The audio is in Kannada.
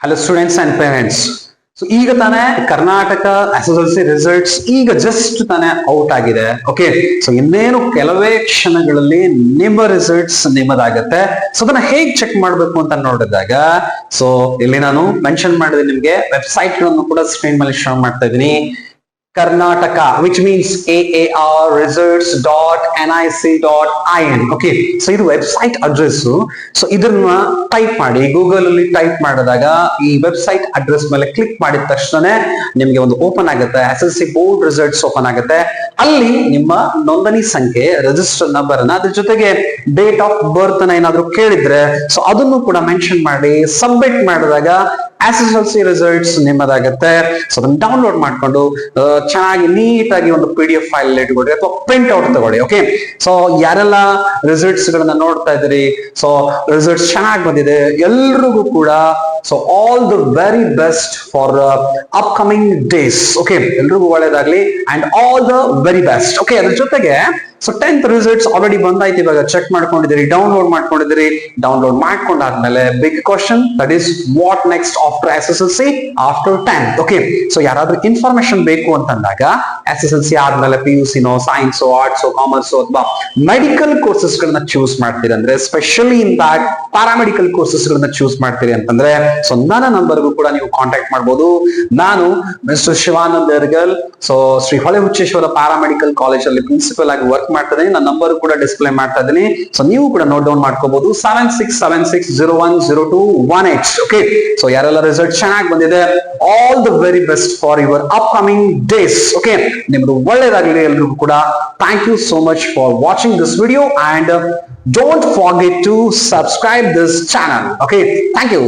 Hello students and parents. So ಈಗ ತಾನೇ ಕರ್ನಾಟಕ SSLC ರಿಸಲ್ಟ್ಸ್ ಈಗ ಜಸ್ಟ್ ತಾನೇ ಔಟ್ ಆಗಿದೆ. ಓಕೆ, ಸೊ ಇನ್ನೇನು ಕೆಲವೇ ಕ್ಷಣಗಳಲ್ಲಿ ನಿಮ್ಮ ರಿಸಲ್ಟ್ಸ್ ನಿಮ್ಮದಾಗತ್ತೆ. ಸೊ ಅದನ್ನ ಹೇಗ್ ಚೆಕ್ ಮಾಡ್ಬೇಕು ಅಂತ ನೋಡಿದಾಗ, ಸೊ ಇಲ್ಲಿ ನಾನು ಮೆನ್ಷನ್ ಮಾಡಿದೆ ನಿಮ್ಗೆ ವೆಬ್ಸೈಟ್ ಗಳನ್ನು ಕೂಡ ಸ್ಕ್ರೀನ್ ಮೇಲೆ ಶೋ ಮಾಡ್ತಾ ಇದೀನಿ. Karnataka which means AAR results.nic.in. Okay, so ಇದು ವೆಬ್ಸೈಟ್ ಅಡ್ರೆಸ್. ಸೊ ಇದನ್ನ ಟೈಪ್ ಮಾಡಿ, ಗೂಗಲ್ ಅಲ್ಲಿ ಟೈಪ್ ಮಾಡಿದಾಗ ಈ ವೆಬ್ಸೈಟ್ ಅಡ್ರೆಸ್ ಮೇಲೆ ಕ್ಲಿಕ್ ಮಾಡಿದ ತಕ್ಷಣ ನಿಮ್ಗೆ ಒಂದು ಓಪನ್ ಆಗುತ್ತೆ, SSLC ಬೋರ್ಡ್ ರಿಸಲ್ಟ್ಸ್ ಓಪನ್ ಆಗುತ್ತೆ. ಅಲ್ಲಿ ನಿಮ್ಮ ನೋಂದಣಿ ಸಂಖ್ಯೆ, ರಿಜಿಸ್ಟರ್ ನಂಬರ್ ಅನ್ನ, ಅದ್ರ ಜೊತೆಗೆ ಡೇಟ್ ಆಫ್ ಬರ್ತ್ ಅನ್ನ ಏನಾದ್ರು ಕೇಳಿದ್ರೆ ಸೊ ಅದನ್ನು ಕೂಡ ಮೆನ್ಷನ್ ಮಾಡಿ ಸಬ್ಮಿಟ್ ಮಾಡಿದಾಗ SSLC ರಿಸಲ್ಟ್ಸ್ ನಿಮ್ಮದಾಗುತ್ತೆ. ಸೊ ಅದನ್ನ ಡೌನ್ಲೋಡ್ ಮಾಡ್ಕೊಂಡು ಚೆನ್ನಾಗಿ ನೀಟಾಗಿ ಒಂದು PDF ಫೈಲ್ ಇಟ್ಕೊಳ್ಳಿ ಅಥವಾ ಪ್ರಿಂಟ್ ಔಟ್ ತಗೊಳ್ಳಿ. ಓಕೆ, ಸೊ ಯಾರೆಲ್ಲ ರಿಸಲ್ಟ್ಸ್ ಗಳನ್ನ ನೋಡ್ತಾ ಇದ್ದೀರಿ, ಸೊ ರಿಸಲ್ಟ್ಸ್ ಚೆನ್ನಾಗಿ ಬಂದಿದೆ ಎಲ್ರಿಗೂ ಕೂಡ so all the very best for upcoming days. Okay, ಎಲ್ರಿಗೂ ಒಳ್ಳೇದಾಗ್ಲಿ and all the very best. Okay, ಅದ್ರ ಜೊತೆಗೆ ಸೊ 10th ರಿಸಲ್ಟ್ಸ್ ಆಲ್ರೆಡಿ ಬಂದಾಯ್ತು, ಇವಾಗ ಚೆಕ್ ಮಾಡ್ಕೊಂಡಿದ್ದೀರಿ, ಡೌನ್ಲೋಡ್ ಮಾಡ್ಕೊಂಡಿದ್ದೀರಿ. ಡೌನ್ಲೋಡ್ ಮಾಡ್ಕೊಂಡಾದ್ಮೇಲೆ big question, that is what next after SSLC after 10th. Okay, so ಯಾರಾದ್ರೂ ಇನ್ಫಾರ್ಮೇಶನ್ ಬೇಕು ಅಂತಂದಾಗ SSLC ಆದ್ಮೇಲೆ PUC no, science, arts, commerce ಅಥವಾ ಮೆಡಿಕಲ್ ಕೋರ್ಸಸ್ ಗಳನ್ನ ಚೂಸ್ ಮಾಡ್ತೀರಿ ಅಂದ್ರೆ, specially in fact paramedical courses ಗಳನ್ನ ಚೂಸ್ ಮಾಡ್ತೀರಿ ಅಂತಂದ್ರೆ ಸೊ ನನ್ನ ನಂಬರ್ಗೂ ಕೂಡ ನೀವು ಕಾಂಟ್ಯಾಕ್ಟ್ ಮಾಡಬಹುದು. ನಾನು ಮಿಸ್ಟರ್ ಶಿವಾನಂದ್ ಯರ್ಗಲ್, ಸೊ ಶ್ರೀ ಹೊಳೆ ಹುಚ್ಚೇಶ್ವರ ಪ್ಯಾರಾಮೆಡಿಕಲ್ ಕಾಲೇಜ್ ಅಲ್ಲಿ ಪ್ರಿನ್ಸಿಪಲ್ ಆಗಿ ವರ್ಕ್ ಮಾಡ್ತಾ ಇದ್ದೀನಿ. ನನ್ನ ನಂಬರ್ ಕೂಡ ಡಿಸ್ಪ್ಲೇ ಮಾಡ್ತಾ ಇದ್ದೀನಿ. ಸೊ ನೀವು ಕೂಡ ನೋಟ್ ಡೌನ್ ಮಾಡ್ಕೋಬಹುದು, 7676010218. ಓಕೆ, ಸೊ ಯಾರೆಲ್ಲ ರಿಸಲ್ಟ್ ಚೆನ್ನಾಗಿ ಬಂದಿದೆ, all the very best for your upcoming days. Okay, ನಿಮ್ದು ಒಳ್ಳೇದಾಗಲಿ ಎಲ್ರಿಗೂ ಕೂಡ. Thank you so much for watching this video and don't forget to subscribe this channel. Okay, thank you.